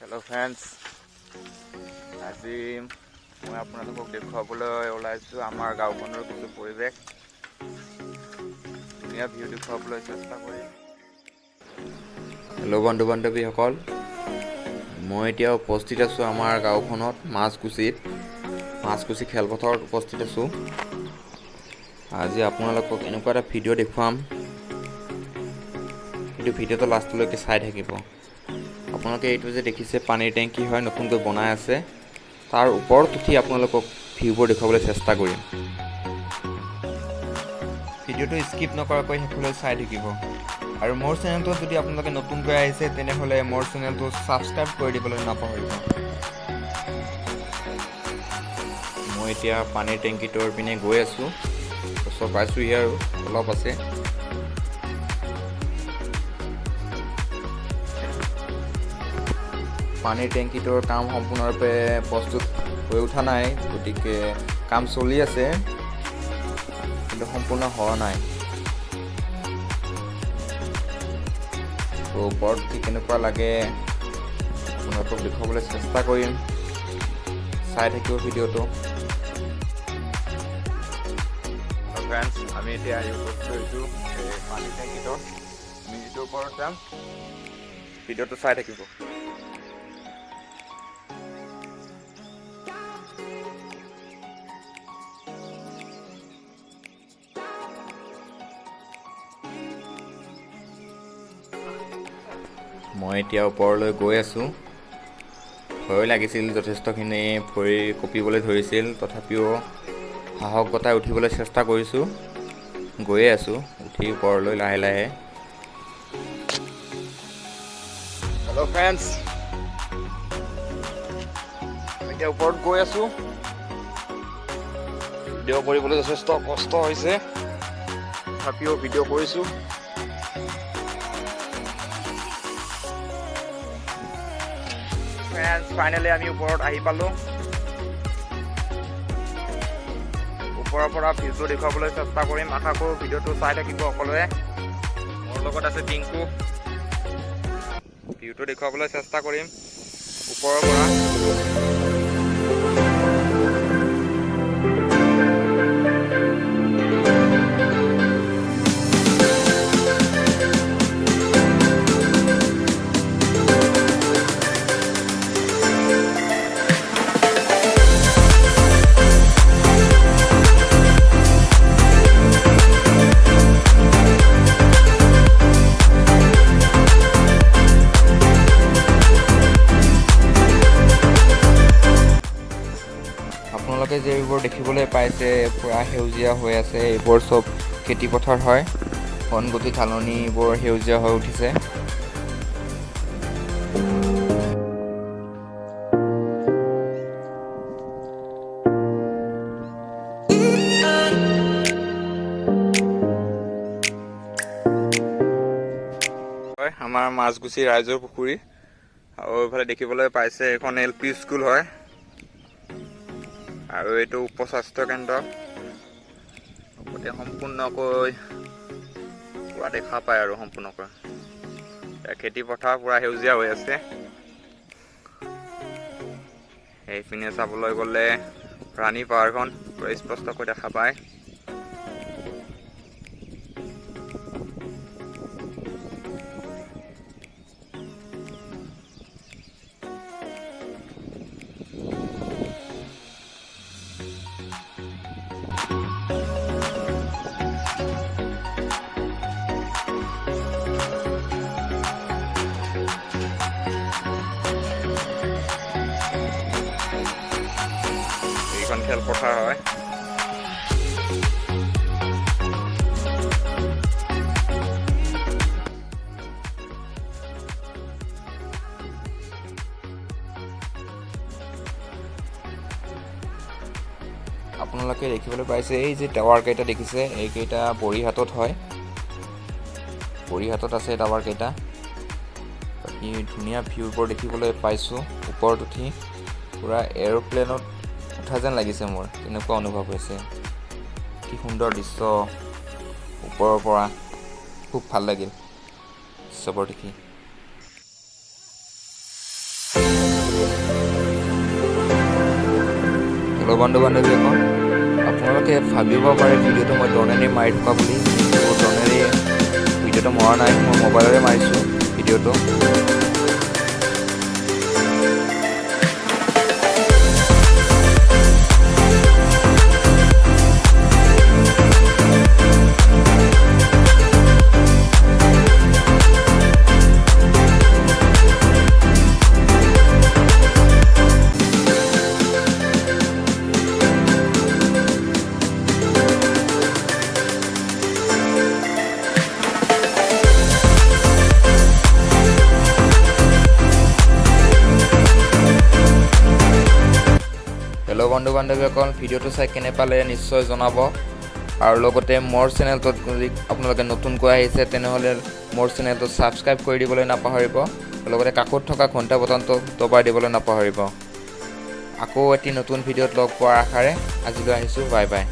Hello friends আজি মই আপোনালোকক দেখুৱাবলৈ ওলাইছো আমাৰ গাঁওখনৰ কিছু পৰিৱেশ ধুনীয়া ভিউ দেখুৱাবলৈ চেষ্টা কৰিম। হেল্ল' বন্ধু বান্ধৱীসকল, মই এতিয়া উপস্থিত আছো আমাৰ গাঁওখনত মাছকুচি খেলপথাৰত উপস্থিত আছো। আজি আপোনালোকক এনেকুৱা এটা ভিডিঅ' দেখুৱাম, কিন্তু ভিডিঅ'টো লাষ্টলৈকে চাই থাকিব। আপোনালোকে এইটো যে দেখিছে পানীৰ টেংকি হয়, নতুনকৈ বনাই আছে, তাৰ ওপৰত উঠি আপোনালোকক ভিউবোৰ দেখুৱাবলৈ চেষ্টা কৰিম। ভিডিঅ'টো স্কিপ নকৰাকৈ শেষলৈ চাই থাকিব। আৰু মোৰ চেনেলটো যদি আপোনালোকে নতুনকৈ আহিছে তেনেহ'লে মোৰ চেনেলটো ছাবস্ক্ৰাইব কৰি দিবলৈ নাপাহৰিব। মই এতিয়া পানীৰ টেংকিটোৰ পিনে গৈ আছোঁ, ওচৰ পাইছোঁহি আৰু অলপ আছে। পানীৰ টেংকিটোৰ কাম সম্পূৰ্ণৰূপে প্ৰস্তুত হৈ উঠা নাই, গতিকে কাম চলি আছে কিন্তু সম্পূৰ্ণ হোৱা নাই। ওপৰত ঠিক কেনেকুৱা লাগে আপোনালোকক দেখুৱাবলৈ চেষ্টা কৰিম, চাই থাকিব ভিডিঅ'টো। ফ্ৰেণ্ডছ, আমি এতিয়া আহি উপস্থিত হৈছোঁ পানীৰ টেংকিটোৰ। আমি যিটো ওপৰত যাম, ভিডিঅ'টো চাই থাকিব। মই এতিয়া ওপৰলৈ গৈ আছোঁ। ভয় লাগিছিল যথেষ্টখিনি, ভৰি কঁপিবলৈ ধৰিছিল, তথাপিও সাহস গোটাই উঠিবলৈ চেষ্টা কৰিছোঁ। গৈয়ে আছোঁ উঠি ওপৰলৈ লাহে লাহে। হেল্ল' ফ্ৰেণ্ডছ, এতিয়া ওপৰত গৈ আছোঁ। ভিডিঅ' কৰিবলৈ যথেষ্ট কষ্ট হৈছে, তথাপিও ভিডিঅ' কৰিছোঁ। ফাইনেলি আমি ওপৰত আহি পালোঁ। ওপৰৰ পৰা ভিউটো দেখুৱাবলৈ চেষ্টা কৰিম। আশা কৰোঁ ভিডিঅ'টো চাই থাকিব সকলোৱে। মোৰ লগত আছে টিংকু। ভিউটো দেখুৱাবলৈ চেষ্টা কৰিম ওপৰৰ পৰা। আপোনালোকে যে এইবোৰ দেখিবলৈ পাইছে পুৰা সেউজীয়া হৈ আছে, এইবোৰ চব খেতি পথাৰ হয়। বনগুটি ধাননি এইবোৰ সেউজীয়া হৈ উঠিছে। আমাৰ মাছগুচি ৰাইজৰ পুখুৰী, আৰু এইফালে দেখিবলৈ পাইছে এখন LP স্কুল হয়, আৰু এইটো উপস্বাস্থ্য কেন্দ্ৰ। গোটেই সম্পূৰ্ণকৈ পুৰা দেখা পায় আৰু সম্পূৰ্ণকৈ খেতি পথাৰ পুৰা সেউজীয়া হৈ আছে। সেইপিনে চাবলৈ গ'লে ৰাণী পাহাৰখন পুৰা স্পষ্টকৈ দেখা পায়। এইখন খেলপথাৰ হয়। আপোনালোকে দেখিবলৈ পাইছে এই যে টাৱাৰ কেইটা দেখিছে, এইকেইটা বৰিহাটত হয়। বৰিহাটত আছে টাৱাৰ কেইটা। বাকী ধুনীয়া ভিউবোৰ দেখিবলৈ পাইছোঁ। ওপৰত উঠি পুৰা এৰোপ্লেনত উঠা যেন লাগিছে, মোৰ তেনেকুৱা অনুভৱ হৈছে। কি সুন্দৰ দৃশ্য ওপৰৰ পৰা, খুব ভাল লাগিল দৃশ্যবোৰ দেখি। হেল্ল' বন্ধু বান্ধৱীসকল, আপোনালোকে ভাবিব পাৰে ভিডিঅ'টো মই ড্ৰোনেৰে মাৰি থকা বুলি, কিন্তু ড্ৰোনেৰে ভিডিঅ'টো মৰা নাই, মই মোবাইলেৰে মাৰিছোঁ ভিডিঅ'টো। হেল্ল' বন্ধু বান্ধৱীসকল, ভিডিঅ'টো চাই কেনে পালে নিশ্চয় জনাব। আৰু লগতে মোৰ চেনেলটোত যদি আপোনালোকে নতুনকৈ আহিছে তেনেহ'লে মোৰ চেনেলটো ছাবস্ক্ৰাইব কৰি দিবলৈ নাপাহৰিব। লগতে কাষত থকা ঘণ্টা বটনটো দবাই দিবলৈ নাপাহৰিব। আকৌ এটি নতুন ভিডিঅ'ত লগ পোৱাৰ আশাৰে আজিলৈ আহিছোঁ। Bye bye.